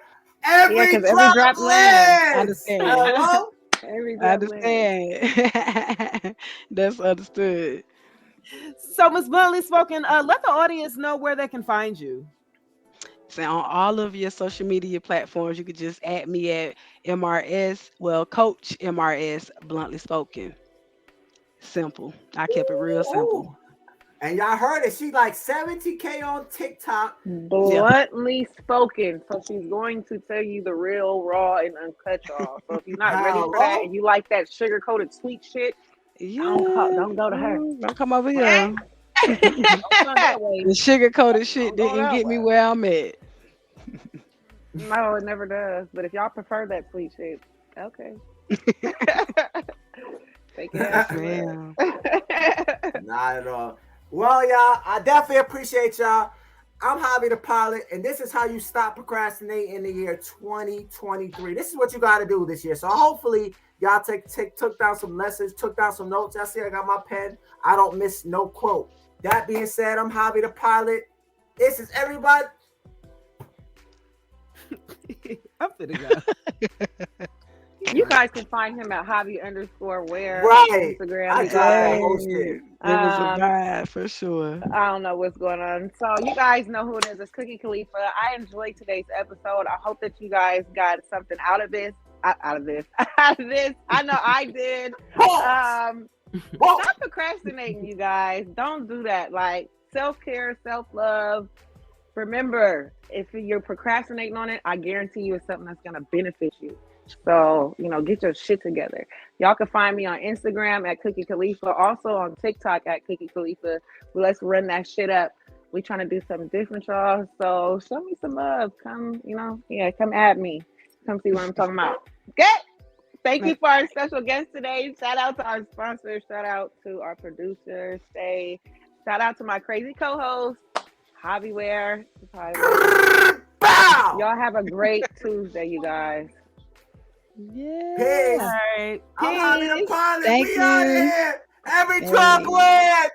Yeah, Every because every drop drop lands. lands. Understand. Hello? Every I drop lands. understand. That's understood. So, Miss Bluntly Spoken, let the audience know where they can find you. So on all of your social media platforms, you could just add me at MRS, well, Coach MRS Bluntly Spoken. Simple. I kept it real simple. Ooh. And y'all heard it. She like 70K on TikTok. Bluntly spoken. So she's going to tell you the real, raw, and uncut, y'all. So if you're not ready for that and you like that sugar coated sweet shit, Yeah. don't go to her. Don't come over here. Don't turn that way. The sugar coated shit Don't go didn't that get me way. where I'm at. No, it never does. But if y'all prefer that sweet shit, okay. Take it as you Man. will. Not at all. Well, y'all, I definitely appreciate y'all. I'm Hobby the Pilot, and this is how you stop procrastinating in the year 2023. This is what you got to do this year. So hopefully y'all took down some lessons, took down some notes. Y'all see I got my pen. I don't miss no quote. That being said, I'm Hobby the Pilot. This is everybody. I'm finna go. You guys can find him at hobby_where Right. on Instagram. I You tried that guys. whole shit. It was a Um, vibe for sure. I don't know what's going on. So you guys know who it is. It's Cookie Khalifa. I enjoyed today's episode. I hope that you guys got something out of this. Out of this. I know I did. Stop procrastinating, you guys. Don't do that. Like self-care, self-love. Remember, if you're procrastinating on it, I guarantee you it's something that's going to benefit you. So, get your shit together. Y'all can find me on Instagram at Cookie Khalifa, also on TikTok at Cookie Khalifa. Let's run that shit up. We trying to do something different, y'all. So show me some love. Come, come at me. Come see what I'm talking about. Okay? Thank you for our special guest today. Shout out to our sponsors. Shout out to our producer, Stay. Shout out to my crazy co-host, Hobbywear. Bow! Y'all have a great Tuesday, you guys. Yeah. Peace. All right. I'm Hobby the Pilot. Thank We out of you. here. Every Hey. drop lands.